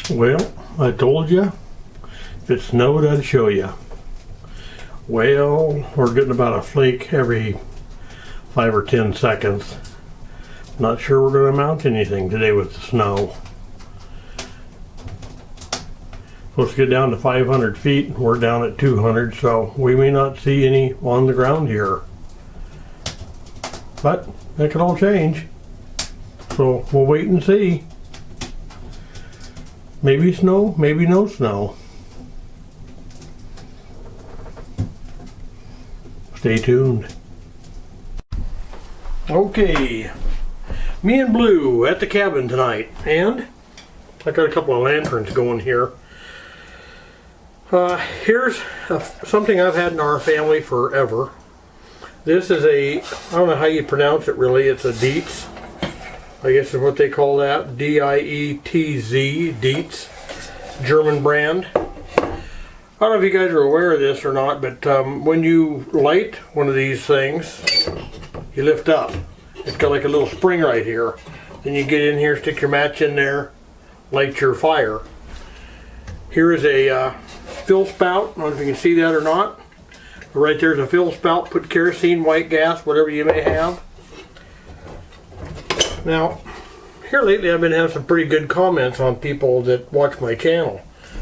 Well, I told you, if it snowed, I'd show you. Well, we're getting about a flake every 5 or 10 seconds. Not sure we're going to mount anything today with the snow. Supposed to get down to 500 feet, and we're down at 200, so we may not see any on the ground here. But that could all change. So we'll wait and see. Maybe snow, maybe no snow. Stay tuned. Okay, me and Blue at the cabin tonight, and I got a couple of lanterns going here. Here's something I've had in our family forever. This is I don't know how you pronounce it really, it's a Dietz. I guess is what they call that, D-I-E-T-Z, Dietz, German brand. I don't know if you guys are aware of this or not, but when you light one of these things, you lift up. It's got like a little spring right here. Then you get in here, stick your match in there, light your fire. Here is a fill spout. I don't know if you can see that or not. But right there's a fill spout. Put kerosene, white gas, whatever you may have. Now, here lately I've been having some pretty good comments on people that watch my channel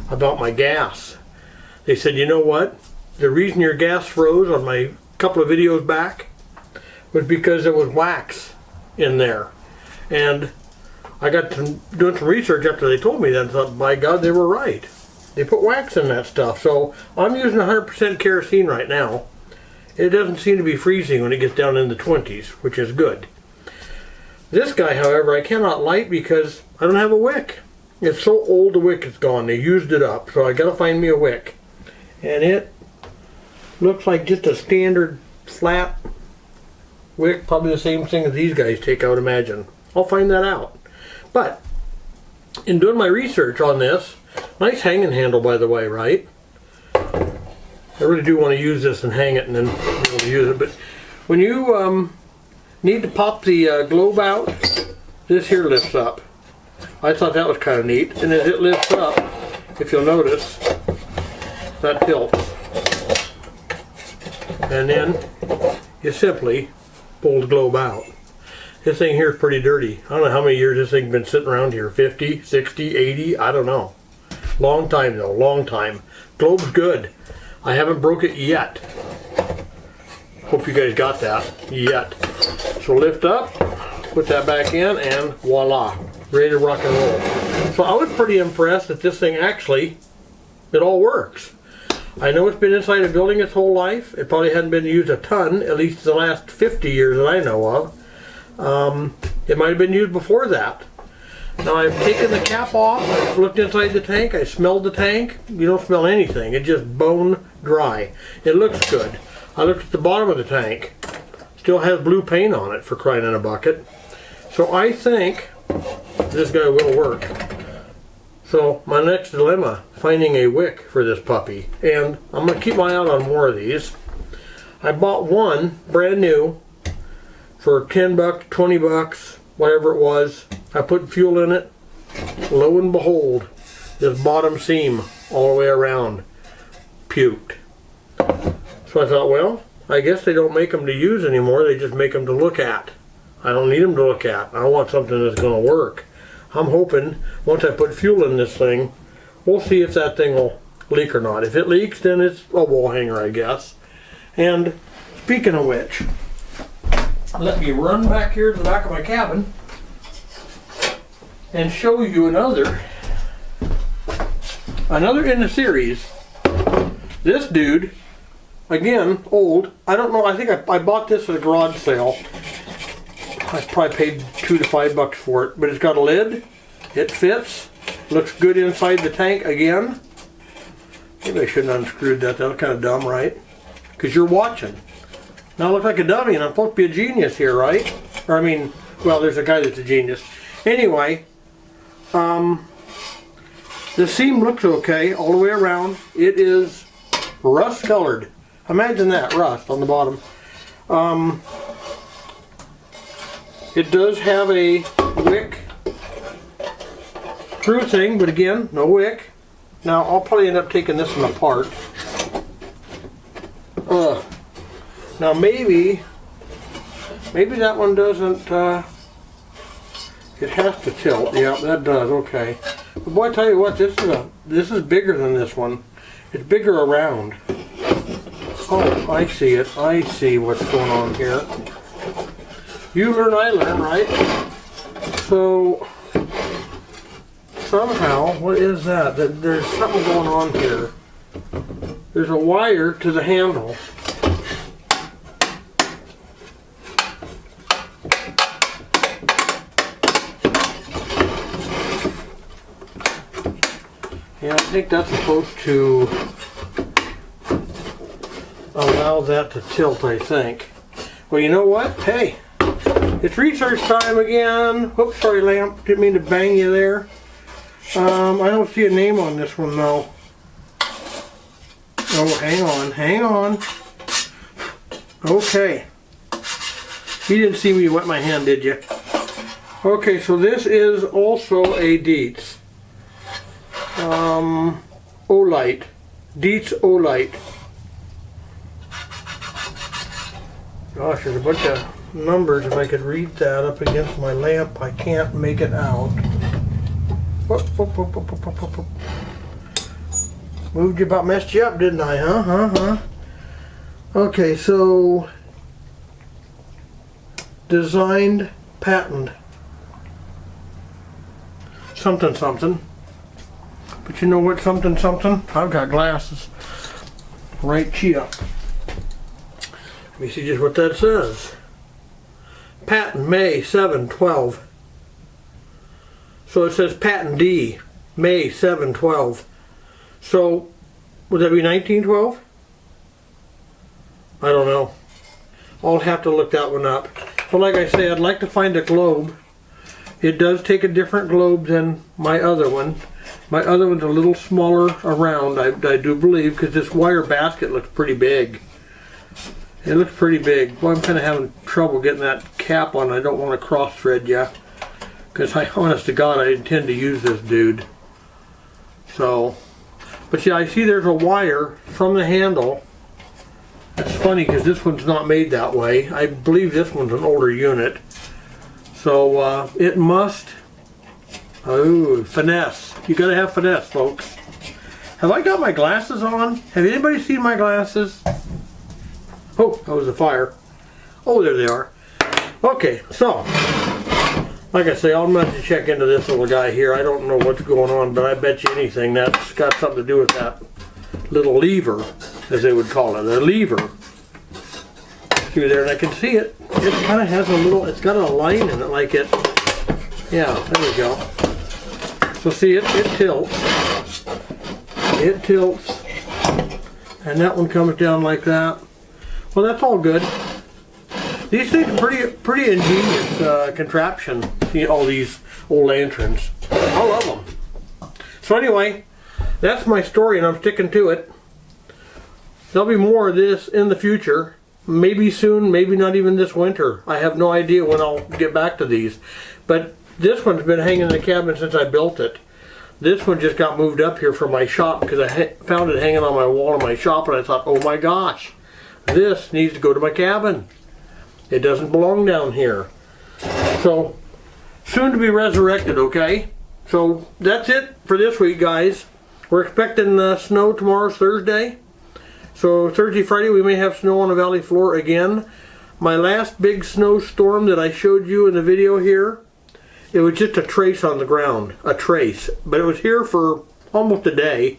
about my gas. They said, you know what? The reason your gas froze on my couple of videos back was because there was wax in there. And I got to doing some research after they told me that and thought, by God, they were right. They put wax in that stuff. So I'm using 100% kerosene right now. It doesn't seem to be freezing when it gets down in the 20s, which is good. This guy, however, I cannot light because I don't have a wick. It's so old, the wick is gone. They used it up, so I gotta find me a wick. And it looks like just a standard flat wick, probably the same thing as these guys take, I would imagine. I'll find that out. But in doing my research on this, nice hanging handle, by the way, right? I really do want to use this and hang it and then be able to use it. But when you need to pop the globe out, this here lifts up. I thought that was kind of neat. And as it lifts up, if you'll notice, that tilts. And then you simply pull the globe out. This thing here is pretty dirty. I don't know how many years this thing's been sitting around here. 50, 60, 80, I don't know. Long time though, long time. Globe's good. I haven't broke it yet. Hope you guys got that. Yet. So lift up, put that back in, and voila. Ready to rock and roll. So I was pretty impressed that this thing actually, it all works. I know it's been inside a building its whole life. It probably hadn't been used a ton, at least the last 50 years that I know of. It might have been used before that. Now I've taken the cap off, I've looked inside the tank, I smelled the tank. You don't smell anything, it's just bone dry. It looks good. I looked at the bottom of the tank. Still has blue paint on it, for crying in a bucket. So I think this guy will work. So my next dilemma, finding a wick for this puppy. And I'm going to keep my eye out on more of these. I bought one brand new for 10 bucks, 20 bucks, whatever it was. I put fuel in it. Lo and behold, this bottom seam all the way around puked. So I thought, well, I guess they don't make them to use anymore. They just make them to look at. I don't need them to look at. I want something that's going to work. I'm hoping once I put fuel in this thing, we'll see if that thing will leak or not. If it leaks, then it's a wall hanger, I guess. And speaking of which, let me run back here to the back of my cabin and show you another in the series. This dude, again, old. I don't know, I think I bought this at a garage sale. I probably paid $2 to $5 for it, but it's got a lid. It fits. Looks good inside the tank again. Maybe I shouldn't have unscrewed that. That was kind of dumb, right? Because you're watching. Now I look like a dummy and I'm supposed to be a genius here, right? Or I mean, well, there's a guy that's a genius. Anyway, the seam looks okay all the way around. It is rust colored. Imagine that, rust on the bottom. It does have a wick screw thing, but again, no wick. Now I'll probably end up taking this one apart. Now maybe that one doesn't, it has to tilt. Yeah, that does, okay. But boy, I tell you what, this is bigger than this one. It's bigger around. Oh, I see it. I see what's going on here. You learn, I learn, right? So, somehow, what is that? There's something going on here. There's a wire to the handle. Yeah, I think that's supposed to allow that to tilt, I think. Well, you know what? Hey, it's research time again. Whoops, sorry, lamp. Didn't mean to bang you there. I don't see a name on this one, though. Oh, hang on. Okay. You didn't see me wet my hand, did you? Okay, so this is also a Dietz. Olight. Dietz Olight. Gosh, there's a bunch of numbers. If I could read that up against my lamp, I can't make it out. Whoop, whoop, whoop, whoop, whoop, whoop, whoop. Moved you about, messed you up, didn't I? Huh? Okay, so designed, patent, something. But you know what, something? I've got glasses right here. Let me see just what that says. Patent May 7/12. So it says patent D, May 7/12. So would that be 1912? I don't know. I'll have to look that one up. So like I say, I'd like to find a globe. It does take a different globe than my other one. My other one's a little smaller around, I do believe, because this wire basket looks pretty big. It looks pretty big. Well, I'm kind of having trouble getting that cap on. I don't want to cross thread you, because honest to God, I intend to use this dude. So, but yeah, I see there's a wire from the handle. It's funny because this one's not made that way. I believe this one's an older unit. So it must, finesse. You gotta have finesse, folks. Have I got my glasses on? Have anybody seen my glasses? Oh, that was a fire. Oh, there they are. Okay, so, like I say, I'm going to check into this little guy here. I don't know what's going on, but I bet you anything that's got something to do with that little lever, as they would call it, a lever. Through there, and I can see it. It kind of has a little, it's got a line in it like it. Yeah, there we go. So see, it tilts. It tilts. And that one comes down like that. Well, that's all good. These things are pretty ingenious contraption. See all these old lanterns. I love them. So anyway, that's my story, and I'm sticking to it. There'll be more of this in the future. Maybe soon, maybe not even this winter. I have no idea when I'll get back to these. But this one's been hanging in the cabin since I built it. This one just got moved up here from my shop because I found it hanging on my wall in my shop, and I thought, oh my gosh, this needs to go to my cabin. It doesn't belong down here. So, soon to be resurrected, okay? So, that's it for this week, guys. We're expecting snow tomorrow's Thursday. So Thursday, Friday, we may have snow on the valley floor again. My last big snowstorm that I showed you in the video here, it was just a trace on the ground, a trace. But it was here for almost a day.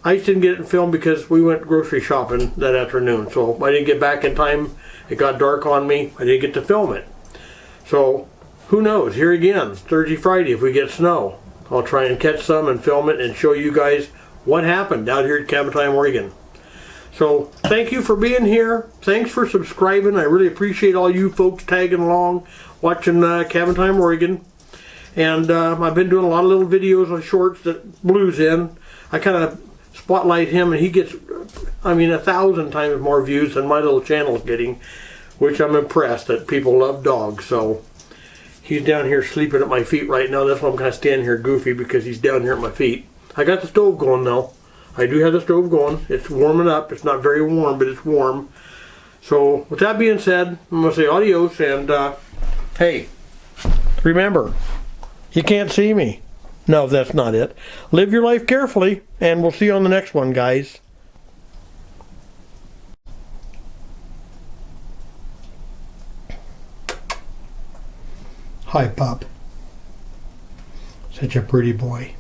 I just didn't get it filmed because we went grocery shopping that afternoon. So I didn't get back in time. It got dark on me. I didn't get to film it. So who knows? Here again, Thursday, Friday, if we get snow, I'll try and catch some and film it and show you guys what happened out here at Cabin Time, Oregon. So, thank you for being here. Thanks for subscribing. I really appreciate all you folks tagging along, watching Cabin Time, Oregon. And I've been doing a lot of little videos on shorts that Blue's in. I kind of spotlight him, and he gets, 1,000 times more views than my little channel's getting, which I'm impressed that people love dogs. So, He's down here sleeping at my feet right now. That's why I'm kind of standing here goofy, because he's down here at my feet. I got the stove going now. I do have the stove going. It's warming up. It's not very warm, but it's warm. So with that being said, I'm going to say adios, and hey, remember, you can't see me. No, that's not it. Live your life carefully, and we'll see you on the next one, guys. Hi, pup. Such a pretty boy.